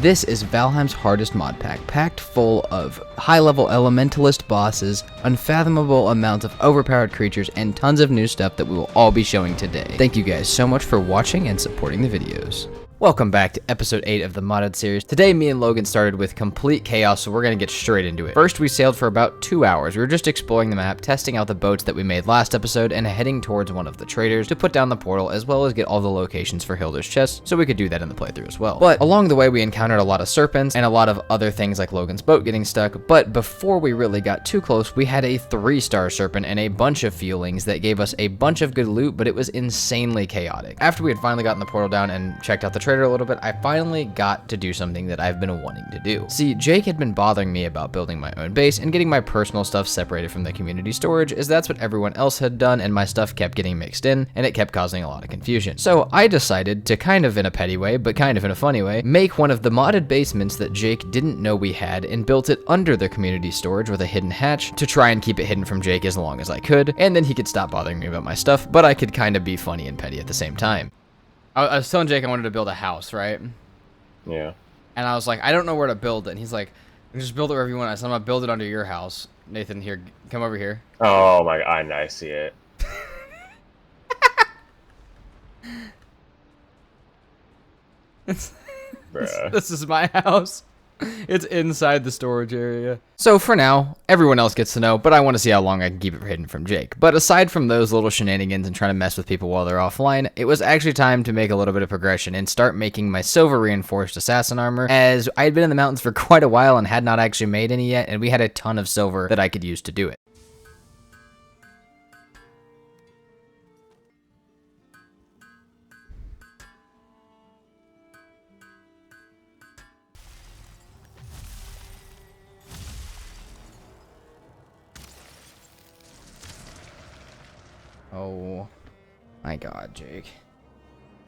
This is Valheim's hardest mod pack, packed full of high-level elementalist bosses, unfathomable amounts of overpowered creatures, and tons of new stuff that we will all be showing today. Thank you guys so much for watching and supporting the videos. Welcome back to episode 8 of the modded series. Today, me and Logan started with complete chaos, so we're gonna get straight into it. First, we sailed for about 2 hours. We were just exploring the map, testing out the boats that we made last episode, and heading towards one of the traders to put down the portal, as well as get all the locations for Hilda's chest, so we could do that in the playthrough as well. But along the way, we encountered a lot of serpents, and a lot of other things like Logan's boat getting stuck, but before we really got too close, we had a 3-star serpent and a bunch of fuelings that gave us a bunch of good loot, but it was insanely chaotic. After we had finally gotten the portal down and checked out the trader a little bit, I finally got to do something that I've been wanting to do. See, Jake had been bothering me about building my own base and getting my personal stuff separated from the community storage, as that's what everyone else had done, and my stuff kept getting mixed in, and it kept causing a lot of confusion. So I decided to, kind of in a petty way, but kind of in a funny way, make one of the modded basements that Jake didn't know we had and built it under the community storage with a hidden hatch to try and keep it hidden from Jake as long as I could, and then he could stop bothering me about my stuff, but I could kind of be funny and petty at the same time. I was telling Jake I wanted to build a house, right? Yeah. And I was like, I don't know where to build it. And he's like, just build it wherever you want. I said, I'm going to build it under your house. Nathan, here, come over here. Oh my god, I see it. Bruh. This is my house. It's inside the storage area. So for now, everyone else gets to know, but I want to see how long I can keep it hidden from Jake. But aside from those little shenanigans and trying to mess with people while they're offline, it was actually time to make a little bit of progression and start making my silver reinforced assassin armor, as I had been in the mountains for quite a while and had not actually made any yet, and we had a ton of silver that I could use to do it. Oh my god, Jake.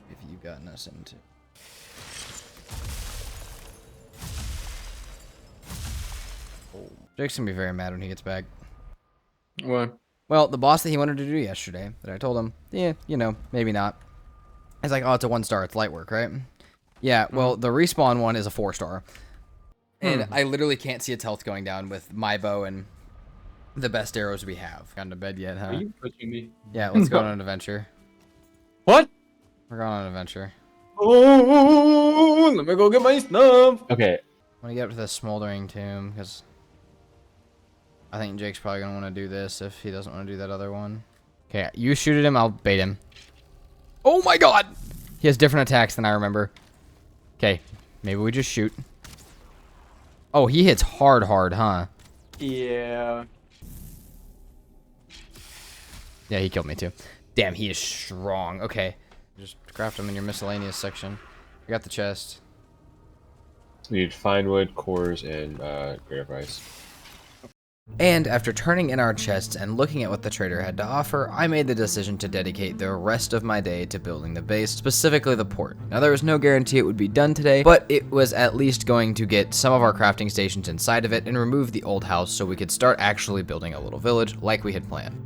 Have you gotten us into... Oh. Jake's gonna be very mad when he gets back. What? Well, the boss that he wanted to do yesterday, that I told him, yeah, you know, maybe not. He's like, oh, it's a 1-star, it's light work, right? Yeah, well, the respawn one is a 4-star. And I literally can't see its health going down with my bow and the best arrows we have. Gone to bed yet, huh? Are you pushing me? Yeah, let's go on an adventure. What? We're going on an adventure. Oh, let me go get my stuff. Okay. I want to get up to the smoldering tomb, because I think Jake's probably going to want to do this if he doesn't want to do that other one. Okay, you shoot at him, I'll bait him. Oh my god! He has different attacks than I remember. Okay, maybe we just shoot. Oh, he hits hard, huh? Yeah. Yeah, he killed me too. Damn, he is strong. Okay, just craft him in your miscellaneous section. I got the chest. We need fine wood, cores, and great advice. And after turning in our chests and looking at what the trader had to offer, I made the decision to dedicate the rest of my day to building the base, specifically the port. Now, there was no guarantee it would be done today, but it was at least going to get some of our crafting stations inside of it and remove the old house so we could start actually building a little village like we had planned.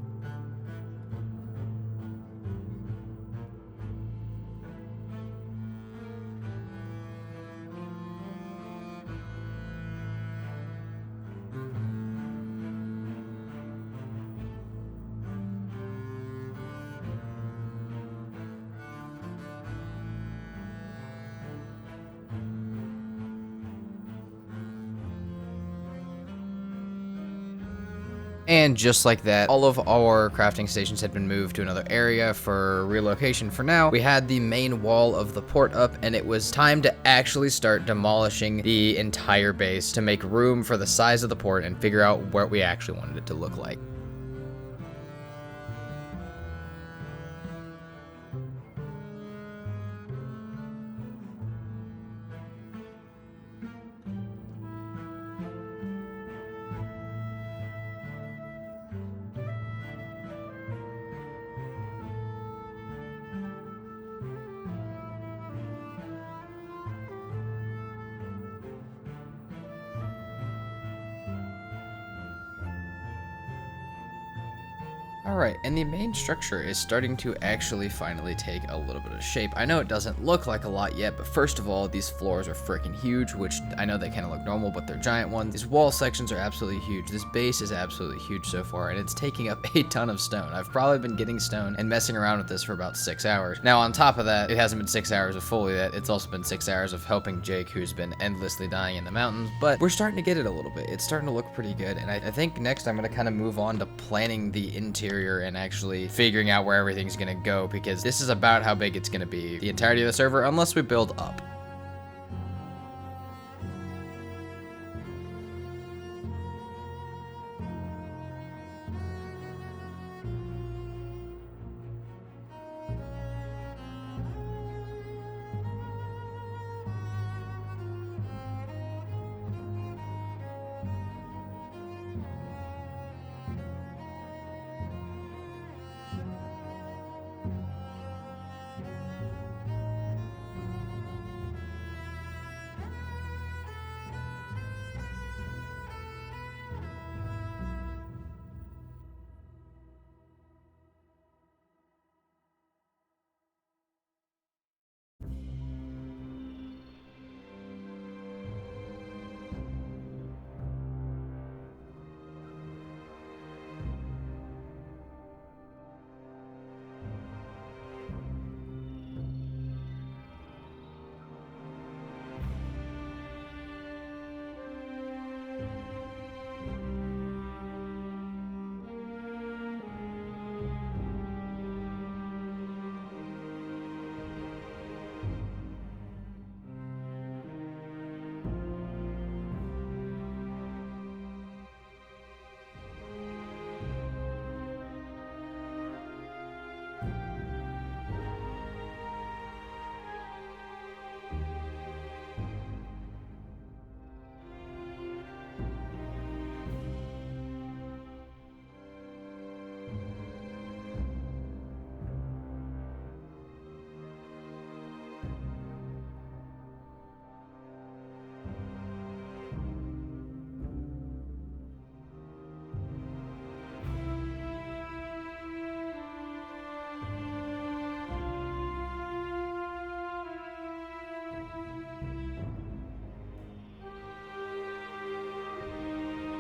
And just like that, all of our crafting stations had been moved to another area for relocation for now. We had the main wall of the port up, and it was time to actually start demolishing the entire base to make room for the size of the port and figure out what we actually wanted it to look like. Alright, and the main structure is starting to actually finally take a little bit of shape. I know it doesn't look like a lot yet, but first of all, these floors are freaking huge, which I know they kind of look normal, but they're giant ones. These wall sections are absolutely huge. This base is absolutely huge so far, and it's taking up a ton of stone. I've probably been getting stone and messing around with this for about 6 hours. Now, on top of that, it hasn't been 6 hours of fully that. It's also been 6 hours of helping Jake, who's been endlessly dying in the mountains, but we're starting to get it a little bit. It's starting to look pretty good, and I think next I'm going to kind of move on to planning the interior and actually figuring out where everything's gonna go, because this is about how big it's gonna be the entirety of the server unless we build up.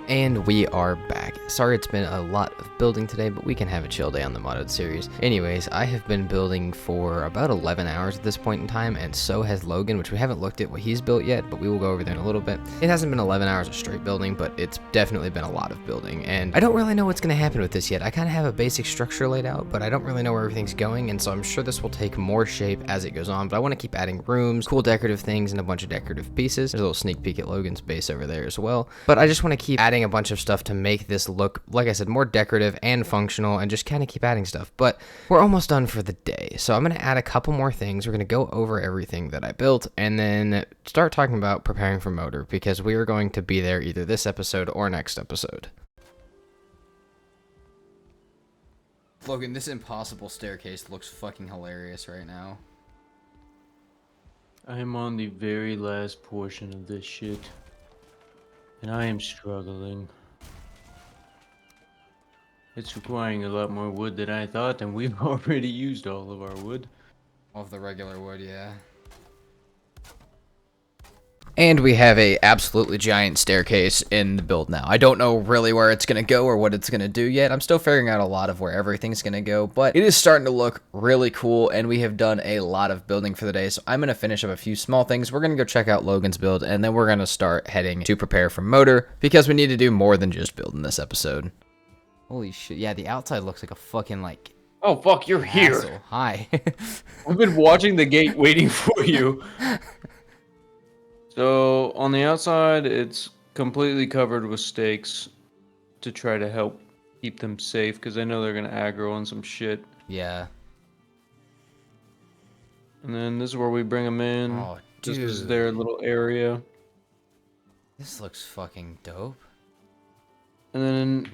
And we are back. Sorry it's been a lot of building today, but we can have a chill day on the modded series. Anyways, I have been building for about 11 hours at this point in time, and so has Logan, which we haven't looked at what he's built yet, but we will go over there in a little bit. It hasn't been 11 hours of straight building, but it's definitely been a lot of building, and I don't really know what's going to happen with this yet. I kind of have a basic structure laid out, but I don't really know where everything's going, and so I'm sure this will take more shape as it goes on, but I want to keep adding rooms, cool decorative things, and a bunch of decorative pieces. There's a little sneak peek at Logan's base over there as well, but I just want to keep adding a bunch of stuff to make this look, like I said, more decorative and functional, and just kind of keep adding stuff. But we're almost done for the day, so I'm going to add a couple more things. We're going to go over everything that I built and then start talking about preparing for motor, because we are going to be there either this episode or next episode. Logan, this impossible staircase looks fucking hilarious right now. I am on the very last portion of this shit, and I am struggling. It's requiring a lot more wood than I thought, and we've already used all of our wood. All of the regular wood, yeah. And we have a absolutely giant staircase in the build now. I don't know really where it's going to go or what it's going to do yet. I'm still figuring out a lot of where everything's going to go, but it is starting to look really cool, and we have done a lot of building for the day, so I'm going to finish up a few small things. We're going to go check out Logan's build, and then we're going to start heading to prepare for motor, because we need to do more than just build in this episode. Holy shit, yeah, the outside looks like a fucking, like... Oh, fuck, you're castle. here. Hi. I've been watching the gate waiting for you. So, on the outside, it's completely covered with stakes to try to help keep them safe, because I know they're going to aggro on some shit. Yeah. And then this is where we bring them in. Oh, dude. This is their little area. This looks fucking dope. And then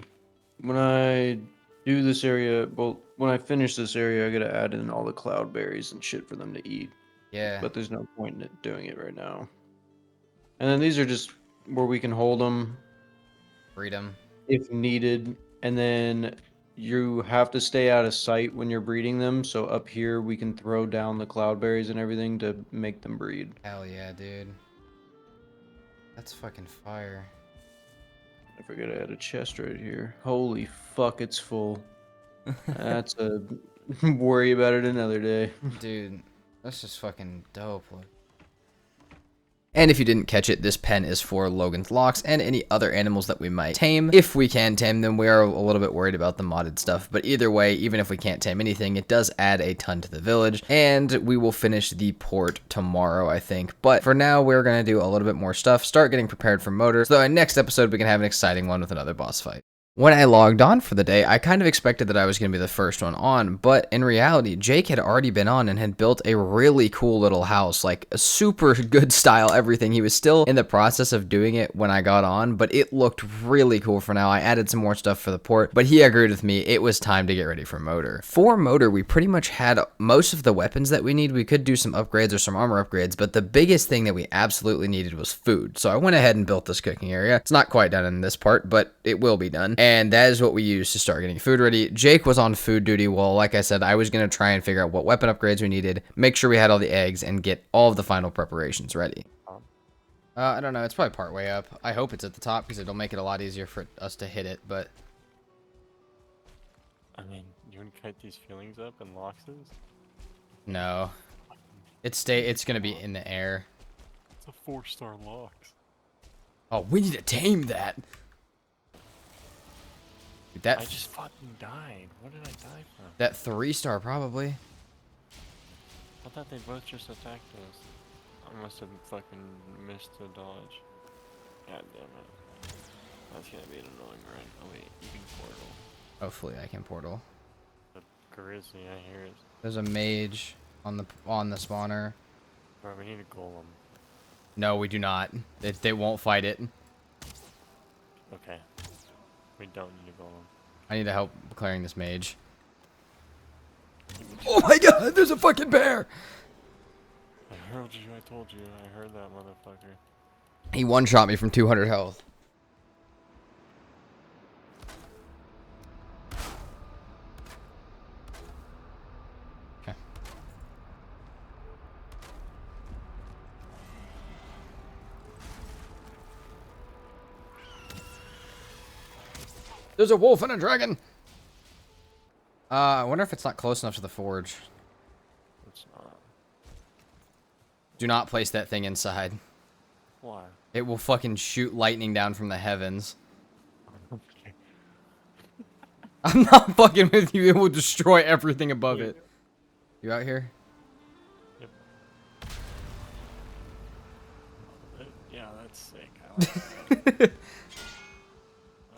when I do this area, well, when I finish this area, I gotta add in all the cloudberries and shit for them to eat. Yeah. But there's no point in it doing it right now. And then these are just where we can hold them. Freedom. If needed. And then you have to stay out of sight when you're breeding them. So up here we can throw down the cloudberries and everything to make them breed. Hell yeah, dude. That's fucking fire. I forgot I had a chest right here. Holy fuck, it's full. That's a worry about it another day. Dude, that's just fucking dope. Look. And if you didn't catch it, this pen is for Logan's locks and any other animals that we might tame. If we can tame them, we are a little bit worried about the modded stuff. But either way, even if we can't tame anything, it does add a ton to the village. And we will finish the port tomorrow, I think. But for now, we're going to do a little bit more stuff, start getting prepared for motor. So in next episode, we can have an exciting one with another boss fight. When I logged on for the day, I kind of expected that I was going to be the first one on, but in reality, Jake had already been on and had built a really cool little house, like a super good style, everything. He was still in the process of doing it when I got on, but it looked really cool for now. I added some more stuff for the port, but he agreed with me. It was time to get ready for motor. For motor, we pretty much had most of the weapons that we need. We could do some upgrades or some armor upgrades, but the biggest thing that we absolutely needed was food. So I went ahead and built this cooking area. It's not quite done in this part, but it will be done. And that is what we used to start getting food ready. Jake was on food duty. Well, like I said, I was going to try and figure out what weapon upgrades we needed, make sure we had all the eggs, and get all of the final preparations ready. I don't know. It's probably part way up. I hope it's at the top because it'll make it a lot easier for us to hit it, but... I mean, you want to kite these feelings up and Loxes? No. It's going to be in the air. It's a 4-star Lox. Oh, we need to tame that. I just fucking died. What did I die from? That 3-star probably. I thought they both just attacked us. I must have fucking missed the dodge. God damn it. That's gonna be an annoying run. Oh wait, you can portal. Hopefully I can portal. The Grizzly, I hear it. There's a mage on the spawner. Bro, we need a golem. No, we do not. They won't fight it. Okay. We don't need a golem. I need to help clearing this mage. Oh my god, there's a fucking bear! I heard you, I told you. I heard that motherfucker. He one-shot me from 200 health. Okay. There's a wolf and a dragon! I wonder if it's not close enough to the forge. It's not. Do not place that thing inside. Why? It will fucking shoot lightning down from the heavens. Okay. I'm not fucking with you. It will destroy everything above it. You out here? Yep. Yeah, that's sick. I like that.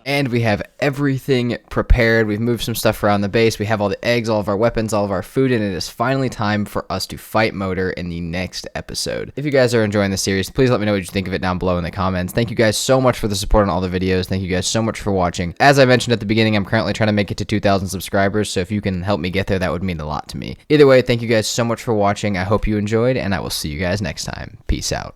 And we have everything prepared. We've moved some stuff around the base. We have all the eggs, all of our weapons, all of our food, and it is finally time for us to fight Motor in the next episode. If you guys are enjoying this series, please let me know what you think of it down below in the comments. Thank you guys so much for the support on all the videos. Thank you guys so much for watching. As I mentioned at the beginning, I'm currently trying to make it to 2,000 subscribers, so if you can help me get there, that would mean a lot to me. Either way, thank you guys so much for watching. I hope you enjoyed, and I will see you guys next time. Peace out.